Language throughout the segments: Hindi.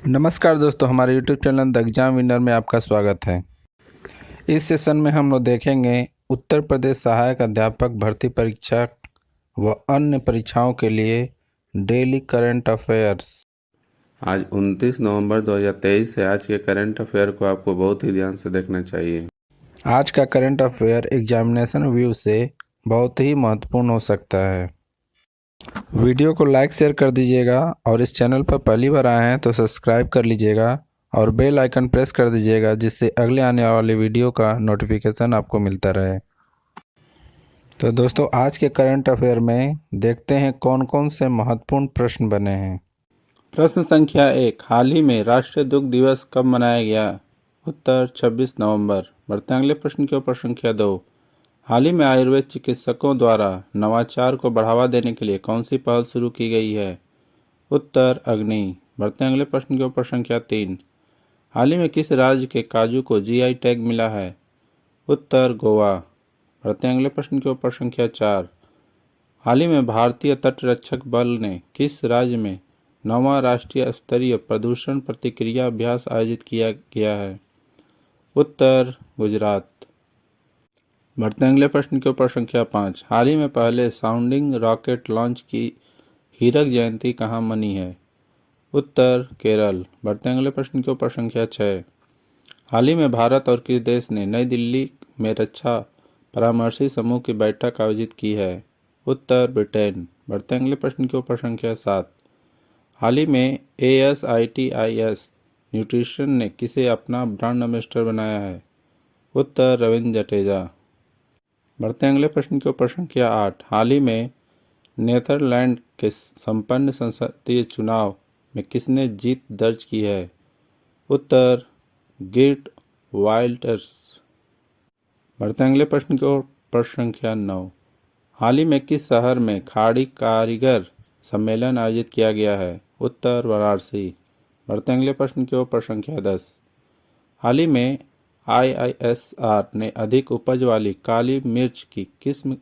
नमस्कार दोस्तों, हमारे YouTube channel the exam winner में आपका स्वागत है। इस सेशन में हम लोग देखेंगे उत्तर प्रदेश सहायक अध्यापक भर्ती परीक्षा व अन्य परीक्षाओं के लिए डेली करंट अफेयर्स। आज 29 नवंबर 2023 है। आज के करंट अफेयर को आपको बहुत ही ध्यान से देखना चाहिए। आज का करंट अफेयर एग्जामिनेशन व्यू से बहुत ही महत्वपूर्ण हो सकता है। वीडियो को लाइक शेयर कर दीजिएगा और इस चैनल पर पहली बार आए हैं तो सब्सक्राइब कर लीजिएगा और बेल आइकन प्रेस कर दीजिएगा, जिससे अगले आने वाले वीडियो का नोटिफिकेशन आपको मिलता रहे। तो दोस्तों, आज के करंट अफेयर में देखते हैं कौन कौन से महत्वपूर्ण प्रश्न बने हैं। प्रश्न संख्या 1, हाल ही में राष्ट्रीय दुग्ध दिवस कब मनाया गया? उत्तर 26 नवंबर। बढ़ते हैं अगले प्रश्न के ऊपर। संख्या 2, हाल ही में आयुर्वेद चिकित्सकों द्वारा नवाचार को बढ़ावा देने के लिए कौन सी पहल शुरू की गई है? उत्तर अग्नि। बढ़ते हैं अगले प्रश्न के ऊपर। संख्या 3, हाल ही में किस राज्य के काजू को जीआई टैग मिला है? उत्तर गोवा। बढ़ते हैं अगले प्रश्न के ऊपर। संख्या 4, हाल ही में भारतीय तटरक्षक बल ने किस राज्य में 9वां राष्ट्रीय स्तरीय प्रदूषण प्रतिक्रिया अभ्यास आयोजित किया गया है? उत्तर गुजरात। बढ़ते हैं अगले प्रश्न के ऊपर। संख्या 5, हाल ही में पहले साउंडिंग रॉकेट लॉन्च की हीरक जयंती कहाँ मनी है? उत्तर केरल। बढ़ते हैं अगले प्रश्न के ऊपर। संख्या 6, हाल ही में भारत और किस देश ने नई दिल्ली में रक्षा परामर्शी समूह की बैठक आयोजित की है? उत्तर ब्रिटेन। बढ़ते हैं अगले प्रश्न के ऊपर। संख्या 7, हाल ही में ASITIS न्यूट्रिशन ने किसे अपना ब्रांड एम्बेसडर बनाया है? उत्तर रविंद्र जडेजा। बढ़ते हैं अगले प्रश्न के ऊपर। संख्या 8, हाल ही में नेदरलैंड के संपन्न संसदीय चुनाव में किसने जीत दर्ज की है? उत्तर गिर्ट वाइल्डर्स। बढ़ते हैं अगले प्रश्न के ऊपर। संख्या 9, हाल ही में किस शहर में खाड़ी कारीगर सम्मेलन आयोजित किया गया है? उत्तर वाराणसी। बढ़ते हैं अगले प्रश्न के ऊपर। संख्या 10, हाल ही में IISR ने अधिक उपज वाली काली मिर्च की किस्म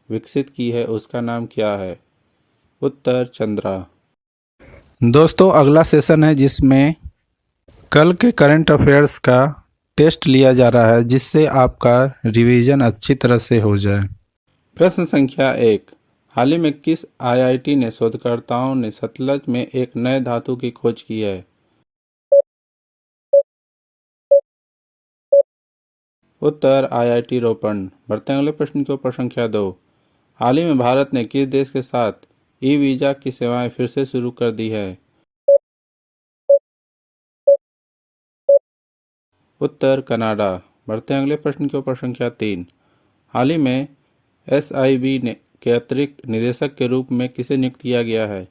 विकसित की है, उसका नाम क्या है? उत्तर चंद्रा। दोस्तों, अगला सेशन है जिसमें कल के करंट अफेयर्स का टेस्ट लिया जा रहा है, जिससे आपका रिवीजन अच्छी तरह से हो जाए। प्रश्न संख्या 1, हाल ही में किस IIT ने शोधकर्ताओं ने सतलज में एक नए धातु की खोज की है? उत्तर IIT रोपण। बढ़ते हैं अगले प्रश्न के ऊपर। संख्या 2, हाल ही में भारत ने किस देश के साथ ई वीज़ा की सेवाएं फिर से शुरू कर दी है? उत्तर कनाडा। बढ़ते हैं अगले प्रश्न के ऊपर। संख्या 3, हाल ही में SIB ने के अतिरिक्त निदेशक के रूप में किसे नियुक्त किया गया है?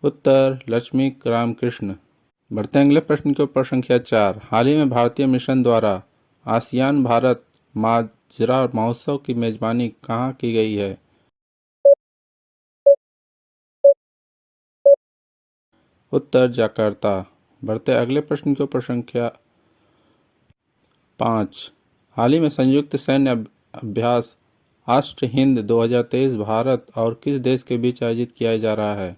उत्तर लक्ष्मी रामकृष्ण। बढ़ते हैं अगले प्रश्न के ऊपर। संख्या 4, हाल ही में भारतीय मिशन द्वारा आसियान भारत माजरा महोत्सव की मेजबानी कहाँ की गई है? उत्तर जकार्ता। बढ़ते अगले प्रश्न के ऊपर। संख्या 5, हाल ही में संयुक्त सैन्य अभ्यास अष्ट हिंद 2023 भारत और किस देश के बीच आयोजित किया जा रहा है?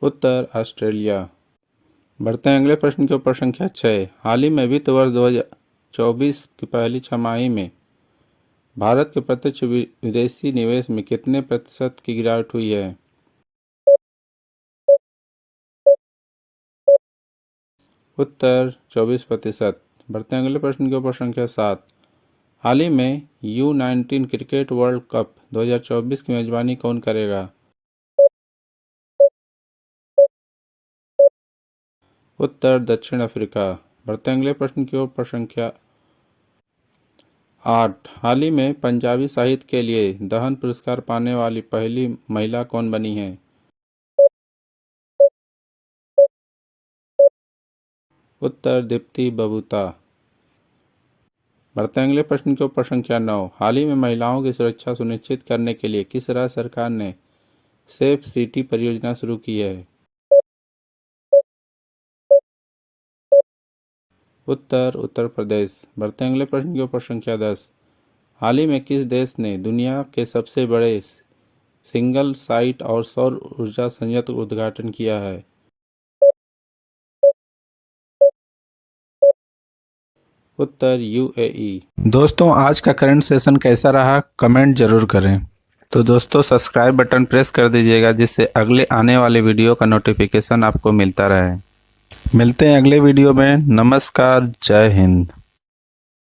उत्तर ऑस्ट्रेलिया। बढ़ते हैं अगले प्रश्न के ऊपर। संख्या 6, हाल ही में वित्त वर्ष 2024 की पहली छमाही में भारत के प्रत्यक्ष विदेशी निवेश में कितने प्रतिशत की गिरावट हुई है? उत्तर 24%। बढ़ते हैं अगले प्रश्न के ऊपर। संख्या 7, हाल ही में U19 क्रिकेट वर्ल्ड कप 2024 की मेजबानी कौन करेगा? उत्तर दक्षिण अफ्रीका। बढ़ते हैं अगले प्रश्न की ओर। संख्या 8, हाल ही में पंजाबी साहित्य के लिए दहन पुरस्कार पाने वाली पहली महिला कौन बनी है? उत्तर दीप्ति बबूता। बढ़ते हैं अगले प्रश्न के ऊपर। संख्या 9, हाल ही में महिलाओं की सुरक्षा सुनिश्चित करने के लिए किस राज्य सरकार ने सेफ सिटी परियोजना शुरू की है? उत्तर उत्तर प्रदेश। बढ़ते हैं अगले प्रश्न के ऊपर। संख्या 10, हाल ही में किस देश ने दुनिया के सबसे बड़े सिंगल साइट और सौर ऊर्जा संयंत्र का उद्घाटन किया है? उत्तर यूएई। दोस्तों, आज का करंट सेशन कैसा रहा कमेंट जरूर करें। तो दोस्तों, सब्सक्राइब बटन प्रेस कर दीजिएगा जिससे अगले आने वाले वीडियो का नोटिफिकेशन आपको मिलता रहे। मिलते हैं अगले वीडियो में। नमस्कार, जय हिंद।